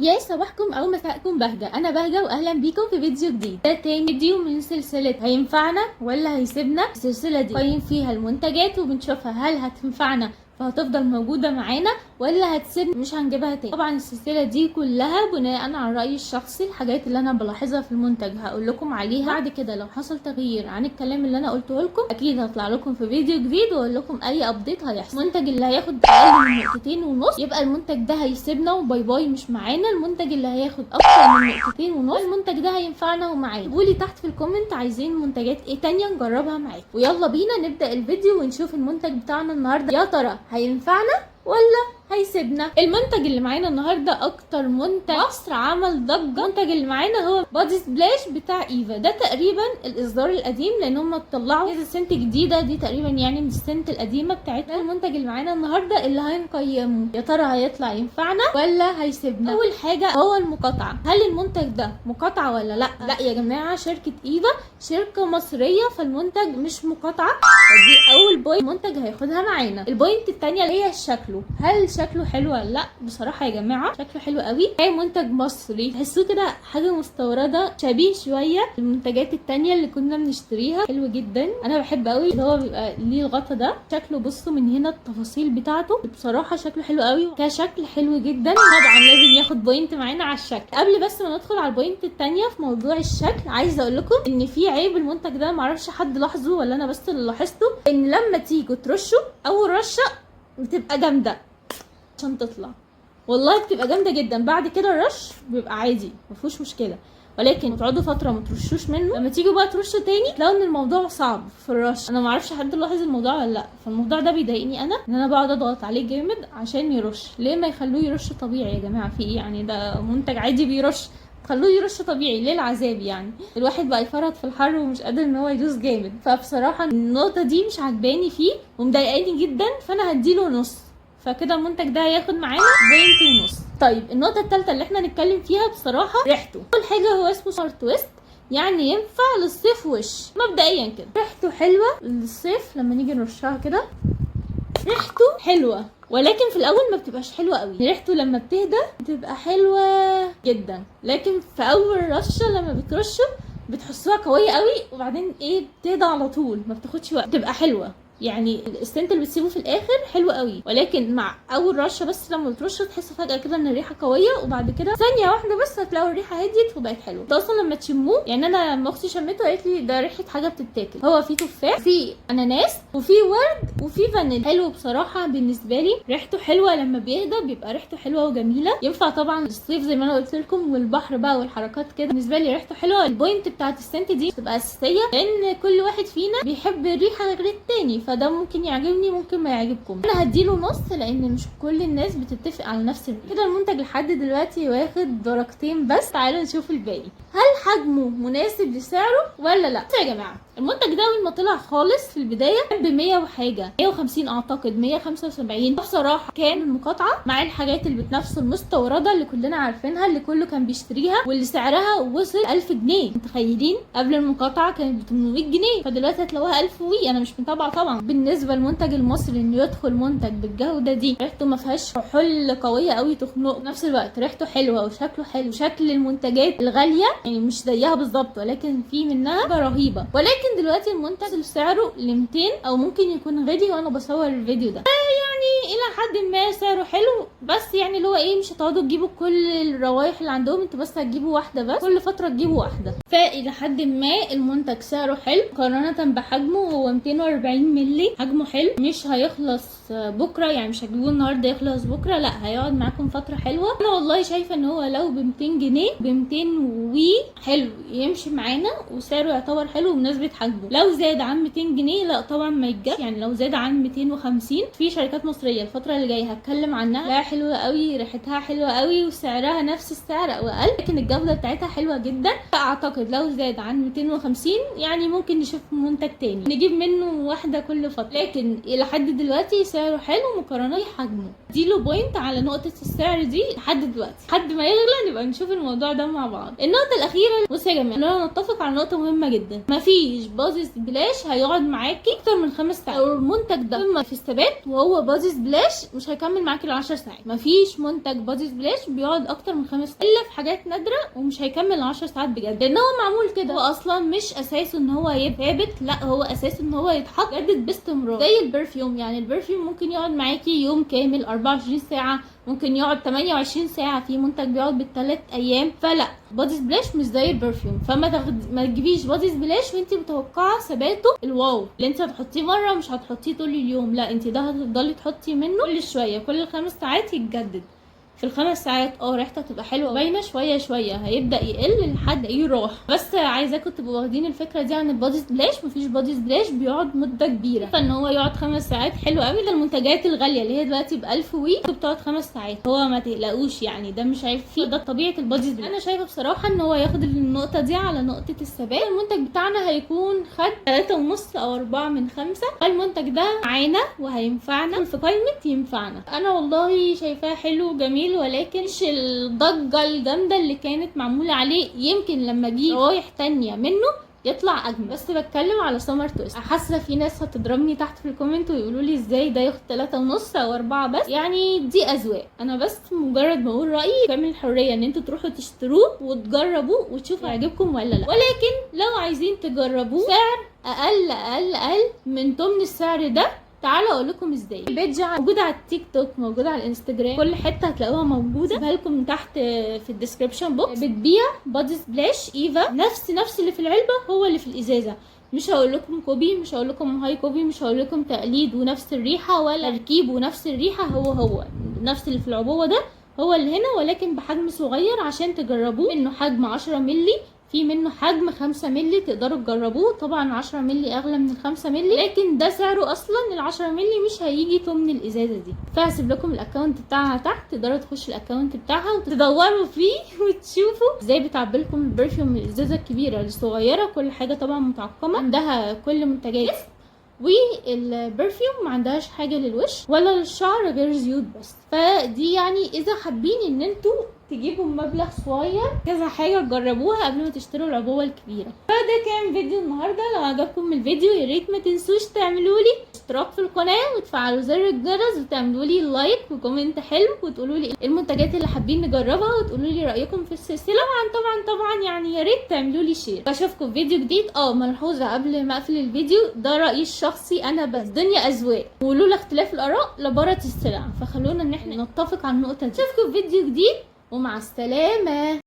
يا صباحكم او مساءكم بهجه، انا بهجه واهلا بيكم في فيديو جديد. ده تاني فيديو من سلسله هينفعنا ولا هيسيبنا. السلسله دي قيم فيها المنتجات وبنشوفها هل هتنفعنا فهتفضل موجودة معانا ولا هتسيب مش هنجيبها تاني. طبعا السلسلة دي كلها بناء على رأيي الشخصي، الحاجات اللي انا بلاحظها في المنتج هقول لكم عليها. بعد كده لو حصل تغيير عن الكلام اللي انا قلته لكم اكيد هطلع لكم في فيديو جديد واقول لكم اي ابديت هيحصل. المنتج اللي هياخد اقل من نقطتين ونص يبقى المنتج ده هيسيبنا وباي باي مش معانا. المنتج اللي هياخد اكتر من نقطتين ونص المنتج ده هينفعنا ومعانا. قولي تحت في الكومنت عايزين منتجات ايه تانية نجربها معاكم. ويلا بينا نبدأ الفيديو ونشوف المنتج بتاعنا النهارده يا ترى هينفعنا ولا هيسيبنا. المنتج اللي معانا النهارده اكتر منتج مصر عمل ضجه. المنتج اللي معانا هو بادي سبلاش بتاع ايفا. ده تقريبا الاصدار القديم لان هم طلعوا كذا سنت جديده، دي تقريبا يعني من السنت القديمه بتاعتنا. المنتج اللي معانا النهارده اللي هنقيمه يا ترى هيطلع ينفعنا ولا هيسيبنا. اول حاجه هو المقاطعه، هل المنتج ده مقاطعه ولا لا؟ لا يا جماعه، شركه ايفا شركه مصريه فالمنتج مش مقاطعه. دي اول بوينت المنتج هياخدها معانا. البوينت الثانيه اللي هي شكله، هل شكله حلو ولا لا؟ بصراحه يا جماعه شكله حلو قوي. هي منتج مصري تحسوه كده حاجه مستورده، شبيه شويه المنتجات التانية اللي كنا بنشتريها. حلو جدا، انا بحب قوي اللي هو بيبقى ليه الغطا ده. شكله بصوا من هنا التفاصيل بتاعته بصراحه شكله حلو قوي، كشكل حلو جدا. طبعا لازم ياخد بوينت معانا على الشكل. قبل بس ما ندخل على البوينت التانية في موضوع الشكل، عايزه اقول لكم ان في عيب المنتج ده معرفش حد لاحظه ولا انا بس اللي لاحظته، ان لما تيجوا ترشوا اول رشه بتبقى جامده عشان تطلع، والله بتبقى جامده جدا. بعد كده الرش بيبقى عادي مفيهوش مشكله، ولكن تقعدوا فتره ما ترشوش منه، لما تيجوا بقى ترشوا تاني تلاقوا ان الموضوع صعب في الرش. انا معرفش حد لاحظ الموضوع ولا لا، فالموضوع ده بيضايقني انا، ان انا بقعد اضغط عليه جامد عشان يرش. ليه ما يخلوه يرش طبيعي يا جماعه؟ في ايه يعني؟ ده منتج عادي بيرش، خلوه يرش طبيعي. ليه العذاب يعني؟ الواحد بقى يفرط في الحر ومش قادر ان هو يدوس جامد. فبصراحه النقطه دي مش عجباني فيه ومضايقاني جدا، فانا هديله نص. فكده المنتج ده هياخد معانا بوينت ونص. طيب النقطه الثالثه اللي احنا نتكلم فيها بصراحه ريحته. اول حاجه هو اسمه سمر تويست، يعني ينفع للصيف وش مبدئيا كده. ريحته حلوه للصيف، لما نيجي نرشها كده ريحته حلوه، ولكن في الاول ما بتبقاش حلوه قوي. ريحته لما بتهدى بتبقى حلوه جدا، لكن في اول رشه لما بترشه بتحسوها قويه قوي وبعدين ايه بتهدى على طول، ما بتاخدش وقت، بتبقى حلوه. يعني الستنت اللي بتسيبه في الاخر حلو قوي، ولكن مع اول رشه بس لما بترشه تحس فجاه كده ان الريحه قويه، وبعد كده ثانيه واحده بس هتلاقوا الريحه هديت وبقت حلوه. ده اصلا لما تشموه، يعني انا لما اختي شمته قالت لي ده ريحه حاجه بتتاكل. هو فيه تفاح، فيه اناناس، وفيه ورد، وفيه فانيليا. حلو بصراحه بالنسبه لي، ريحته حلوه. لما بيهدى بيبقى ريحته حلوه وجميله، ينفع طبعا الصيف زي ما انا قلت لكم والبحر بقى والحركات كده. بالنسبه لي ريحته حلوه. البوينت بتاعت السنت دي بتبقى اساسيه لان كل واحد فينا بيحب الريحه غير التاني، فده ممكن يعجبني ممكن ما يعجبكم. انا هديله نص لان مش كل الناس بتتفق على نفس الريحه. كده المنتج لحد دلوقتي واخد درجتين بس. تعالوا نشوف الباقي. هل حجمه مناسب لسعره ولا لا؟ يا جماعه المنتج ده اول ما طلع خالص في البدايه كان ب 100 وحاجه، 150 اعتقد، 175. بصراحه كان المقاطعه مع الحاجات اللي بتنافسه المستورده اللي كلنا عارفينها، اللي كله كان بيشتريها، واللي سعرها وصل 1000 جنيه. متخيلين؟ قبل المقاطعه كانت ب 800 جنيه، فدلوقتي هتلاقوها 1000 وي. انا مش متابعه طبعا. بالنسبه للمنتج المصري انه يدخل منتج بالجوده دي، ريحته ما فيهاش كحول قويه قوي تخنق، في نفس الوقت ريحته حلوه وشكله حلو. شكل المنتجات الغاليه يعني مش زيها بالظبط، ولكن في منها حاجه رهيبه. ولكن دلوقتي المنتج سعره ل 200 او ممكن يكون غالي وانا بصور الفيديو ده، يعني الى حد ما سعره حلو، بس يعني اللي هو ايه، مش هتقعدوا تجيبوا كل الروايح اللي عندهم، انتوا بس هتجيبوا واحده بس، كل فتره تجيبوا واحده. فالى حد ما المنتج سعره حلو مقارنه بحجمه. هو 240 مللي، حجمه حلو، مش هيخلص بكره، يعني مش هتجيبوه النهارده يخلص بكره، لا هيقعد معاكم فتره حلوه. انا والله شايفه ان هو لو ب 200 جنيه ب 200 وي حلو يمشي معانا، وسعره يعتبر حلو بمناسبه حجمه. لو زاد عن 200 جنيه لا طبعا ما يتجابش. يعني لو زاد عن 250 في شركات مصريه الفتره اللي جايه هتكلم عنها، لا حلوه قوي، ريحتها حلوه قوي، وسعرها نفس السعر او اقل، لكن الجوده بتاعتها حلوه جدا. فاعتقد لو زاد عن 250 يعني ممكن نشوف منتج تاني نجيب منه واحده كل كل فتره، لكن الى حد دلوقتي سعره حلو مقارنه بحجمه. اديله بوينت على نقطه السعر دي لحد دلوقتي، لحد ما يغلى نبقى نشوف الموضوع ده مع بعض. النقطه الاخيره، بصوا يا جماعه خلونا نتفق على نقطه مهمه جدا، مفيش بادي سبلاش هيقعد معاكي اكتر من 5 ساعات. لو المنتج ده قمه في الثبات وهو بادي سبلاش مش هيكمل معاكي ال 10 ساعات. مفيش منتج بادي سبلاش بيقعد اكتر من 5 ساعات الا في حاجات نادره، ومش هيكمل 10 ساعات بجد، لان هو معمول كده. هو اصلا مش اساسه ان هو يبقى ثابت، لا هو اساسه ان هو يتحط يجدد باستمرار زي البرفيوم. يعني البرفيوم ممكن يقعد معاكي يوم كامل 24 ساعه، ممكن يقعد 28 ساعه، في منتج بيقعد بالثلاث ايام. فلا، بادي سبلاش مش زي البرفيوم، ما تجيبيش بادي سبلاش وانت متوقعه ثباته الواو اللي انت هتحطيه مره مش هتحطيه طول اليوم، لا انت ده هتفضلي تحطي منه كل شويه، كل 5 ساعات يتجدد. في ال5 ساعات ريحته هتبقى حلوه باينه، شويه شويه هيبدا يقل لحد يروح. بس عايزاكم تبقوا واخدين الفكره دي عن البادي سبلاش. مفيش بادي سبلاش بيقعد مده كبيره، فان هو يقعد 5 ساعات حلو قوي. ده المنتجات الغاليه اللي هي دلوقتي ب1000 بتقعد 5 ساعات، هو ما تقلقوش يعني، ده مش عيب فيه، ده طبيعه البادي سبلاش. انا شايفه بصراحه ان هو ياخد النقطه دي على نقطه الثبات. المنتج بتاعنا هيكون خد 3.5 أو 4 من 5. المنتج ده معانا وهينفعنا في قائمه ينفعنا. انا والله شايفاه حلو جميل، ولكن مش الضجه الجامده اللي كانت معموله عليه. يمكن لما اجيب روايح تانية منه يطلع اجمل، بس بتكلم على سمر تويست. حاسه في ناس هتضربني تحت في الكومنت ويقولوا لي ازاي ده ياخد 3.5 أو 4 بس. يعني دي اذواق، انا بس مجرد بقول رايي، كامل الحريه ان انتوا تروحوا تشتروه وتجربوه وتشوفوا هيعجبكم ولا لا. ولكن لو عايزين تجربوه سعر اقل اقل اقل من ضمن السعر ده، تعالوا اقول لكم ازاي. البيج موجوده على التيك توك، موجوده على الانستجرام، كل حته هتلاقوها موجوده، سيبها لكم تحت في الديسكربشن بوكس. بتبيع بادي سبلاش ايفا نفس اللي في العلبه هو اللي في الازازه. مش هقول لكم كوبي، مش هقول لكم هاي كوبي، مش هقول لكم تقليد ونفس الريحه ولا تركيب ونفس الريحه، هو نفس اللي في العبوه ده هو اللي هنا، ولكن بحجم صغير عشان تجربوه. انه حجم 10 مللي، في منه حجم 5 مللي تقدروا تجربوه. طبعا 10 مللي اغلى من 5 مللي، لكن ده سعره اصلا. ال10 مللي مش هيجي ضمن الازازه دي. فهسيب لكم الاكونت بتاعها تحت، تقدروا تخشوا الاكونت بتاعها وتدوروا فيه وتشوفوا ازاي بتعبي لكم البرفيوم من الازازه الكبيره للصغيره. كل حاجه طبعا متعقمه، عندها كل منتجات. والبرفيوم ما عندهاش حاجه للوش ولا للشعر غير زيوت بس. فدي يعني اذا حابين ان انتوا تجيبوا مبلغ صغير كذا حاجه تجربوها قبل ما تشتروا العبوه الكبيره. فده كان فيديو النهارده. لو عجبكم الفيديو يا ريت ما تنسوش تعملوا لي اشتراك في القناه وتفعلوا زر الجرس وتعملوا لي لايك وكومنت حلو، وتقولوا لي المنتجات اللي حابين نجربها، وتقولوا لي رايكم في السلسله. طبعا يعني يا ريت تعملوا لي شير. بشوفكم في فيديو جديد. ملحوظه قبل ما اقفل الفيديو، ده رايي الشخصي انا بس، الدنيا اذواق، ولولا اختلاف الاراء لبارت السلع، فخلونا ان احنا نتفق على النقطه دي. اشوفكم في فيديو جديد ومع السلامه.